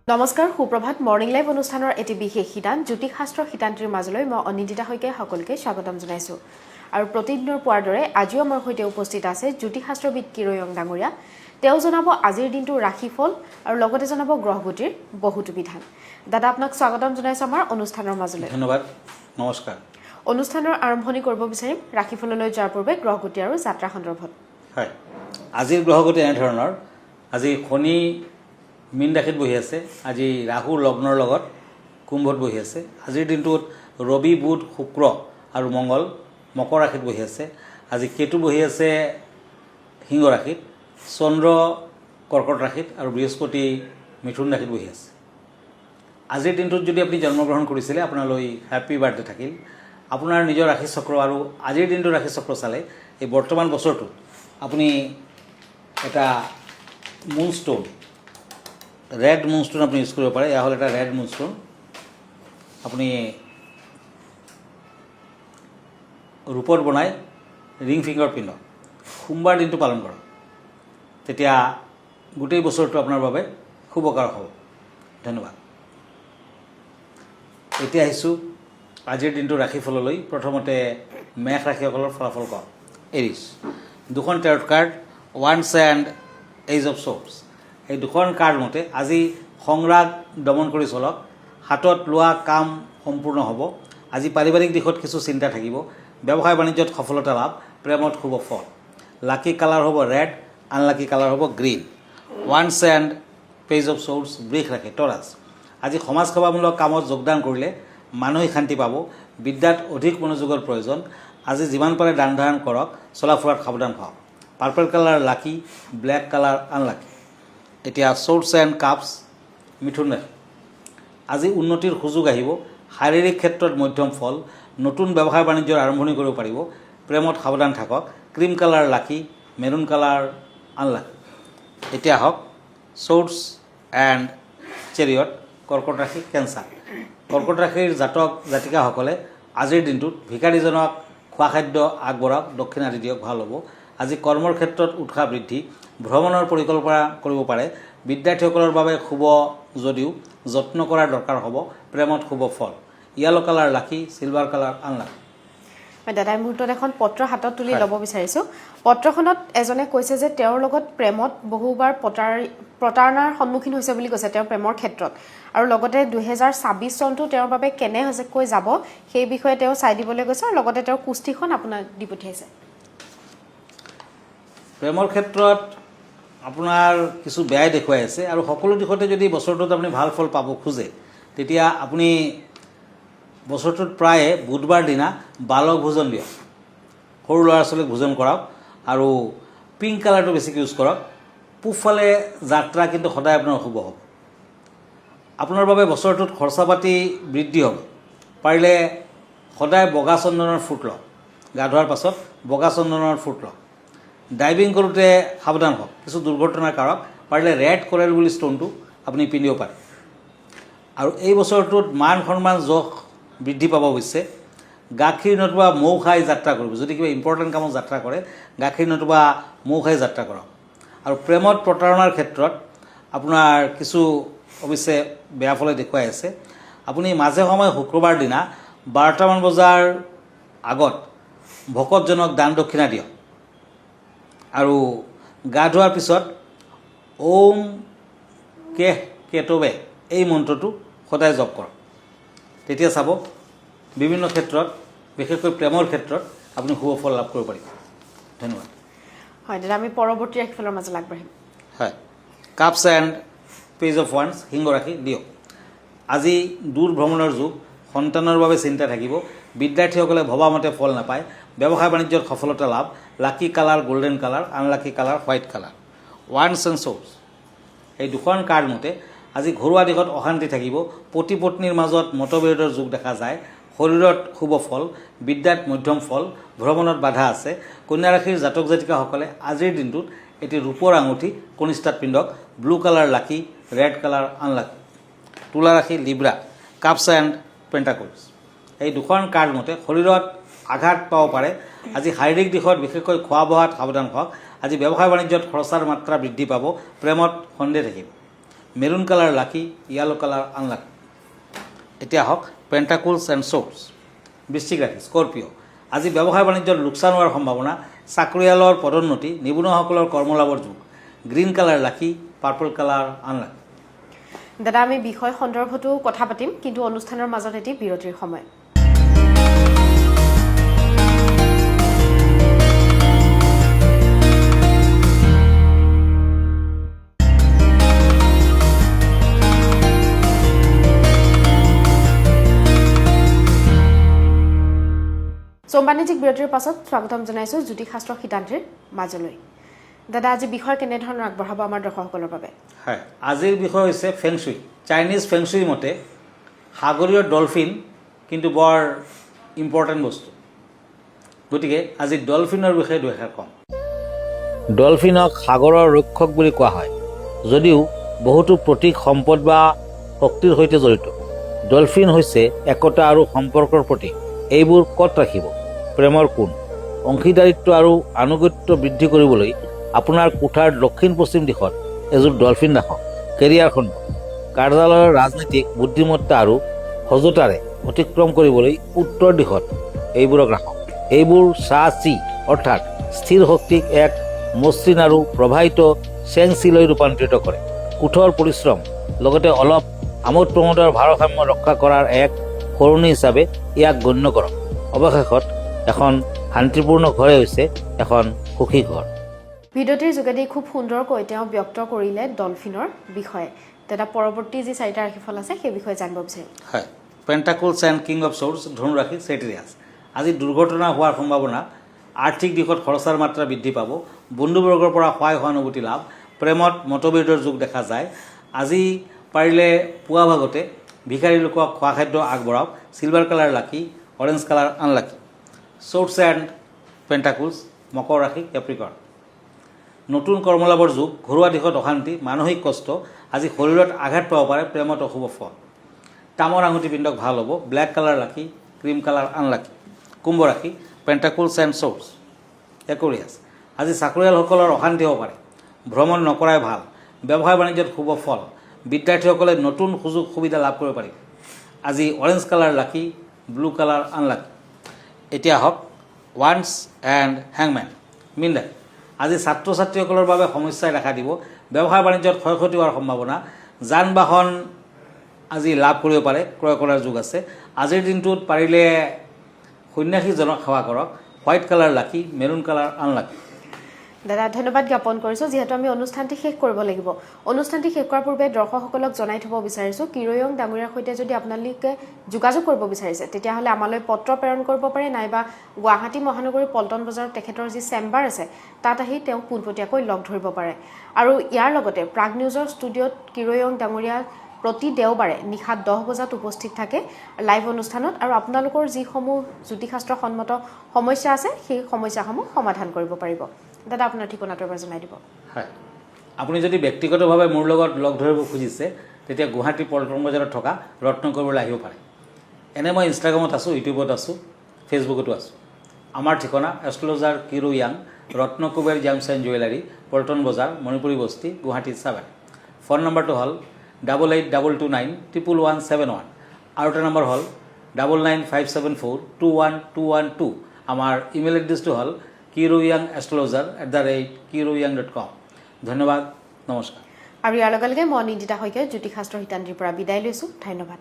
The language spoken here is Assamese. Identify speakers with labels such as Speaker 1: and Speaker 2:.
Speaker 1: নমস্কাৰ সুপ্ৰভাত মৰ্নিং লাইভ অনুষ্ঠানৰ এটি বিশেষ শিতান জ্যোতিষশাস্ত্ৰ শিতানটিৰ মাজলৈ মই অনিন্দিতা হৈকে সকলোকে স্বাগতম জনাইছোঁ আৰু প্ৰতিদিনৰ পোৱাৰ দৰে আজিও আমাৰ সৈতে উপস্থিত আছে জ্যোতিষশাস্ত্ৰবিদ কিৰয়ং ডাঙৰীয়া তেওঁ জনাব আজিৰ দিনটোৰ ৰাশিফল আৰু লগতে জনাব গ্ৰহগতিৰ বহুতো বিধান দাদা আপোনাক স্বাগতম জনাইছোঁ আমাৰ অনুষ্ঠানৰ মাজলৈ
Speaker 2: ধন্যবাদ নমস্কাৰ
Speaker 1: অনুষ্ঠানৰ আৰম্ভণি কৰিব বিচাৰিম ৰাশিফললৈ যোৱাৰ পূৰ্বে গ্ৰহগতি আৰু যাত্ৰা সন্দৰ্ভত
Speaker 2: হয় আজিৰ গ্ৰহগতি এনেধৰণৰ আজি শনি মীন ৰাশিত বহি আছে আজি ৰাহু লগ্নৰ লগত কুম্ভত বহি আছে আজিৰ দিনটোত ৰবি বুধ শুক্ৰ আৰু মংগল মকৰ ৰাশিত বহি আছে আজি কেতু বহি আছে সিংহ ৰাশিত চন্দ্ৰ কৰ্কট ৰাশিত আৰু বৃহস্পতি মিথুন ৰাশিত বহি আছে আজিৰ দিনটোত যদি আপুনি জন্মগ্ৰহণ কৰিছিলে আপোনালৈ হেপী বাৰ্থডে থাকিল আপোনাৰ নিজৰ ৰাশি চক্ৰ আৰু আজিৰ দিনটোৰ ৰাশি চক্ৰ চালে এই বৰ্তমান বছৰটোত আপুনি এটা মুনষ্টোন ৰেড মুনষ্টোন আপুনি ইউজ কৰিব পাৰে এয়া হ'ল এটা ৰেড মুনষ্টোন আপুনি ৰূপত বনাই ৰিং ফিংগাৰ পিন্ধক সোমবাৰ দিনটো পালন কৰক তেতিয়া গোটেই বছৰটো আপোনাৰ বাবে শুভকাৰক হ'ব ধন্যবাদ এতিয়া আহিছোঁ আজিৰ দিনটো ৰাশিফললৈ প্ৰথমতে মেষ ৰাশিসকলৰ ফলাফল কওঁ এৰিছ দুখন টেৰট কাৰ্ড ওৱান্স এণ্ড এইজ অফ শ্বৰ্টছ এই দুখন কাৰ্ড মতে আজি সংৰাগ দমন কৰি চলক হাতত লোৱা কাম সম্পূৰ্ণ হ'ব আজি পাৰিবাৰিক দিশত কিছু চিন্তা থাকিব ব্যৱসায় বাণিজ্যত সফলতা লাভ প্ৰেমত শুভ ফল লাকি কালাৰ হ'ব ৰেড আনলাকি কালাৰ হ'ব green once and page of shorts বৃষ ৰাশি টৰাছ আজি সমাজ সেৱামূলক কামত যোগদান কৰিলে মানসিক শান্তি পাব বিদ্যাত অধিক মনোযোগৰ প্ৰয়োজন আজি যিমান পাৰে দান ধাৰণ কৰক চলা ফুৰাত সাৱধান হওক পাৰ্পল কালাৰ লাকি ব্লেক কালাৰ আনলাকি এতিয়া শ্বৰ্টছ এণ্ড কাপছ মিথুন ৰাশি আজি উন্নতিৰ সুযোগ আহিব শাৰীৰিক ক্ষেত্ৰত মধ্যম ফল নতুন ব্যৱসায় বাণিজ্যৰ আৰম্ভণি কৰিব পাৰিব প্ৰেমত সাৱধান থাকক ক্ৰীম কালাৰ লাকি মেৰুণ কালাৰ আনলাকি এতিয়া হওক শ্বৰ্টছ এণ্ড চেৰিয়ট কৰ্কট ৰাশি কেঞ্চাৰ কৰ্কট ৰাশিৰ জাতক জাতিকাসকলে আজিৰ দিনটোত ভিকাৰীজনক খোৱা খাদ্য আগবঢ়াওক দক্ষিণ আদি দিয়ক ভাল হ'ব আজি কৰ্মৰ ক্ষেত্ৰত উৎসাহ বৃদ্ধি ভ্ৰমণৰ পৰিকল্পনা কৰিব পাৰে বিদ্যাৰ্থীসকলৰ বাবে শুভ যদিও যত্ন কৰাৰ দৰকাৰ হ'ব প্ৰেমত শুভ ফল য়েলো কালাৰ লাকি চিলভাৰ কালাৰ আনলাকি
Speaker 1: মই দাদাই মুহূৰ্তত এখন পত্ৰ হাতত তুলি ল'ব বিচাৰিছোঁ পত্ৰখনত এজনে কৈছে যে তেওঁৰ লগত প্ৰেমত বহুবাৰ প্ৰতাৰণাৰ সন্মুখীন হৈছে বুলি কৈছে তেওঁৰ প্ৰেমৰ ক্ষেত্ৰত আৰু লগতে 2026 চনটো তেওঁৰ বাবে কেনে হৈছেকৈ যাব সেই বিষয়ে তেওঁ চাই দিবলৈ গৈছে আৰু লগতে তেওঁৰ কুষ্ঠিখন আপোনাক দি পঠিয়াইছে
Speaker 2: প্ৰেমৰ ক্ষেত্ৰত আপোনাৰ কিছু বেয়াই দেখুৱাই আছে আৰু সকলো দিশতে যদি বছৰটোত আপুনি ভাল ফল পাব খোজে তেতিয়া আপুনি বছৰটোত প্ৰায়ে বুধবাৰ দিনা বালক ভোজন দিয়ক সৰু ল'ৰা ছোৱালীক ভোজন কৰাওক আৰু পিংক কালাৰটো বেছিকৈ ইউজ কৰক পূবফালে যাত্ৰা কিন্তু সদায় আপোনাৰ অশুভ হ'ব আপোনাৰ বাবে বছৰটোত খৰচা পাতি বৃদ্ধি হ'ব পাৰিলে সদায় বগা চন্দনৰ ফুট লওক গা ধোৱাৰ পাছত বগা চন্দনৰ ফুট লওক ডাইভিং কৰোঁতে সাৱধান হওক কিছু দুৰ্ঘটনাৰ কাৰক পাৰিলে ৰেড কৰেল বুলি ষ্ট'নটো আপুনি পিন্ধিব পাৰে আৰু এই বছৰটোত মান সন্মান যশ বৃদ্ধি পাব অৱশ্যে গাখীৰ নতুবা মৌ খাই যাত্ৰা কৰিব যদি কিবা ইম্পৰ্টেণ্ট কামত যাত্ৰা কৰে গাখীৰ নতুবা মৌ খাই যাত্ৰা কৰক আৰু প্ৰেমত প্ৰতাৰণাৰ ক্ষেত্ৰত আপোনাৰ কিছু অৱশ্যে বেয়া ফলে দেখুৱাই আছে আপুনি মাজে সময়ে শুক্ৰবাৰ দিনা 12টামান বজাৰ আগত ভকতজনক দান দক্ষিণা দিয়ক আৰু গা ধোৱাৰ পিছত ওম কেহ কেতবে এই মন্ত্ৰটো সদায় জপ কৰক তেতিয়া চাব বিভিন্ন ক্ষেত্ৰত বিশেষকৈ প্ৰেমৰ ক্ষেত্ৰত আপুনি শুভ ফল লাভ কৰিব পাৰিব ধন্যবাদ
Speaker 1: হয় দাদা আমি পৰৱৰ্তী ৰাশিফলৰ মাজলৈ আগবাঢ়িম
Speaker 2: হয় কাপছ এণ্ড পেজ অফ ওৱান্স সিংহ ৰাশি দিয়ক আজি দূৰ ভ্ৰমণৰ যুগ সন্তানৰ বাবে চিন্তা থাকিব বিদ্যাৰ্থীসকলে ভবামতে ফল নাপায় ব্যৱসায় বাণিজ্যত সফলতা লাভ lucky colour golden colour unlucky colour white colour ওৱান্স এণ্ড শ্বৰ্টছ এই দুখন কাৰ্ড মতে আজি ঘৰুৱা দিশত অশান্তি থাকিব পতি পত্নীৰ মাজত মতবিৰোধৰ যুগ দেখা যায় শৰীৰত শুভ ফল বিদ্যাত মধ্যম ফল ভ্ৰমণত বাধা আছে কন্যা ৰাশিৰ জাতক জাতিকাসকলে আজিৰ দিনটোত এটি ৰূপৰ আঙুঠি কনিষ্ঠাত পিন্ধক ব্লু কালাৰ লাকি ৰেড কালাৰ আনলাকি তুলা ৰাশি লিব্ৰা কাপছ এণ্ড পেণ্টাকলছ এই দুখন কাৰ্ড মতে শৰীৰত আঘাত পাব পাৰে আজি শাৰীৰিক দিশত বিশেষকৈ খোৱা বোৱাত সাৱধান হওক আজি ব্যৱসায় বাণিজ্যত খৰচাৰ মাত্ৰা বৃদ্ধি পাব প্ৰেমত সন্দেহ থাকিব মেৰুন কালাৰ লাকি য়েলো কালাৰ আনলাকি এতিয়া হওক পেণ্টাকুলছ এণ্ড শ্বৰ্টছ বৃশ্চিক ৰাশি স্কৰপিঅ' আজি ব্যৱসায় বাণিজ্যত লোকচান হোৱাৰ সম্ভাৱনা চাকৰিয়ালৰ পদোন্নতি নিবনুৱাসকলৰ কৰ্মলাভৰ যুগ গ্ৰীণ কালাৰ লাকি পাৰ্পল কালাৰ আনলাকি
Speaker 1: দাদা আমি বিষয় সন্দৰ্ভতো কথা পাতিম কিন্তু অনুষ্ঠানৰ মাজত এটি বিৰতিৰ সময় বাণিজ্যিক বিৰতিৰ পাছত স্বাগতম জনাইছোঁ জ্যোতিষশাস্ত্ৰ সিদ্ধান্তিৰ মাজলৈ দাদা আজি বিষয় কেনেধৰণৰ আগবঢ়াব আমাৰ দৰ্শকসকলৰ বাবে
Speaker 2: হয় আজিৰ বিষয় হৈছে ফেংচুই চাইনিজ ফেংচুই মতে সাগৰীয় ডলফিন কিন্তু বৰ ইম্পৰ্টেণ্ট বস্তু গতিকে আজি ডলফিনৰ বিষয়ে দুআষাৰ কম ডলফিনক সাগৰৰ ৰক্ষক বুলি কোৱা হয় যদিও বহুতো প্ৰতীক সম্পদ বা শক্তিৰ সৈতে জড়িত ডলফিন হৈছে একতা আৰু সম্পৰ্কৰ প্ৰতীক এইবোৰ ক'ত ৰাখিব প্ৰেমৰ কোণ অংশীদাৰিত্ব আৰু আনুগত্য বৃদ্ধি কৰিবলৈ আপোনাৰ কোঠাৰ দক্ষিণ পশ্চিম দিশত এযোৰ ডলফিন ৰাখক কেৰিয়াৰ খণ্ড কাৰ্যালয়ৰ ৰাজনীতিক বুদ্ধিমত্তা আৰু সজোতাৰে অতিক্ৰম কৰিবলৈ উত্তৰ দিশত এইবোৰক ৰাখক এইবোৰ চি অৰ্থাৎ স্থিৰ শক্তিক এক মসৃণ আৰু প্ৰবাহিত চেংচিলৈ ৰূপান্তৰিত কৰে কোঠৰ পৰিশ্ৰম লগতে অলপ আমোদ প্ৰমোদৰ ভাৰসাম্য ৰক্ষা কৰাৰ এক সৰণি হিচাপে ইয়াক গণ্য কৰক অৱশেষত এখন শান্তিপূৰ্ণ ঘৰে হৈছে এখন সুখী ঘৰ
Speaker 1: ভিডিঅ'টিৰ যোগেদি খুব সুন্দৰকৈ তেওঁ ব্যক্ত কৰিলে ডলফিনৰ বিষয়ে দাদা পৰৱৰ্তী যি চাৰিটা ৰাশিফল আছে সেই বিষয়ে জানিব বিচাৰিম
Speaker 2: হয় পেণ্টাকুলছ এণ্ড কিং অফ শ্বৰ্টছ ধনু ৰাশি চেটিৰিয়াছ আজি দুৰ্ঘটনা হোৱাৰ সম্ভাৱনা আৰ্থিক দিশত খৰচাৰ মাত্ৰা বৃদ্ধি পাব বন্ধুবৰ্গৰ পৰা সহায় সহানুভূতি লাভ প্ৰেমত মতভেদৰ যুগ দেখা যায় আজি পাৰিলে পুৱা ভাগতে ভিখাৰী লোকক খোৱা খাদ্য আগবঢ়াওক silver colour lucky orange colour unlucky swords and pentacles মকৰ ৰাশি কেপ্ৰিকৰ্ণ নতুন কৰ্মলাভৰ যুগ ঘৰুৱা দিশত অশান্তি মানসিক কষ্ট আজি শৰীৰত আঘাত পাব পাৰে প্ৰেমত অশুভ ফল তামৰ আঙুঠি পিণ্ডক ভাল হ'ব ব্লেক কালাৰ লাকি ক্ৰীম কালাৰ আনলাকি কুম্ভ ৰাশি পেণ্টাকুলছ এণ্ড শ্বৰ্টছ একুৰিয়াছ আজি চাকৰিয়ালসকলৰ অশান্তি হ'ব পাৰে ভ্ৰমণ নকৰাই ভাল ব্যৱসায় বাণিজ্যত শুভ ফল বিদ্যাৰ্থীসকলে নতুন সুযোগ সুবিধা লাভ কৰিব পাৰিব আজি অৰেঞ্জ কালাৰ লাকি ব্লু কালাৰ আনলাকি এতিয়া হওক ওৱান্স এণ্ড হেংমেন মীন ৰাশি আজি ছাত্ৰ ছাত্ৰীসকলৰ বাবে সমস্যাই দেখা দিব ব্যৱসায় বাণিজ্যত ক্ষয় ক্ষতি হোৱাৰ সম্ভাৱনা যান বাহন আজি লাভ কৰিব পাৰে ক্ৰয় কৰাৰ যুগ আছে আজিৰ দিনটোত পাৰিলে সন্ন্যাসীজনক সেৱা কৰক হোৱাইট কালাৰ লাকি মেৰুন কালাৰ আনলাকি
Speaker 1: দাদা ধন্যবাদ জ্ঞাপন কৰিছোঁ যিহেতু আমি অনুষ্ঠানটি শেষ কৰিব লাগিব অনুষ্ঠানটি শেষ কৰাৰ পূৰ্বে দৰ্শকসকলক জনাই থ'ব বিচাৰিছোঁ কিৰয়ং ডাঙৰীয়াৰ সৈতে যদি আপোনালোকে যোগাযোগ কৰিব বিচাৰিছে তেতিয়াহ'লে আমালৈ পত্ৰ প্ৰেৰণ কৰিব পাৰে নাইবা গুৱাহাটী মহানগৰীৰ পল্টন বজাৰত তেখেতৰ যি চেম্বাৰ আছে তাত আহি তেওঁক পোনপটীয়াকৈ লগ ধৰিব পাৰে আৰু ইয়াৰ লগতে প্ৰাগ নিউজৰ ষ্টুডিঅ'ত কিৰয়ং ডাঙৰীয়া প্ৰতি দেওবাৰে নিশা 10 বজাত উপস্থিত থাকে লাইভ অনুষ্ঠানত আৰু আপোনালোকৰ যিসমূহ জ্যোতিষশাস্ত্ৰ সন্মত সমস্যা আছে সেই সমস্যাসমূহ সমাধান কৰিব পাৰিব দাদা আপোনাৰ ঠিকনাটো এবাৰ জনাই দিব
Speaker 2: হয় আপুনি যদি ব্যক্তিগতভাৱে মোৰ লগত লগ ধৰিব খুজিছে তেতিয়া গুৱাহাটী পল্টন বজাৰত থকা ৰত্ন কৰিবলৈ আহিব পাৰে এনে মই ইনষ্টাগ্ৰামত আছোঁ ইউটিউবত আছোঁ ফেচবুকতো আছোঁ আমাৰ ঠিকনা এষ্ট্ৰলজাৰ কিৰো য়াং ৰত্ন Kuber gems and jewellery Paltan বজাৰ মণিপুৰী বস্তি গুৱাহাটী 7 ফোন নম্বৰটো হ'ল 8822911171 আৰু এটা নম্বৰ হ'ল 9957421212 আমাৰ ইমেইল এড্ৰেছটো হ'ল kiroyangastrologer@kiroyang.com ধন্যবাদ নমস্কাৰ
Speaker 1: আৰু ইয়াৰ লগে লগে মই নিন্দিতা শইকীয়া জ্যোতিষশাস্ত্ৰ সিদ্ধান্তিৰ পৰা বিদায় লৈছোঁ ধন্যবাদ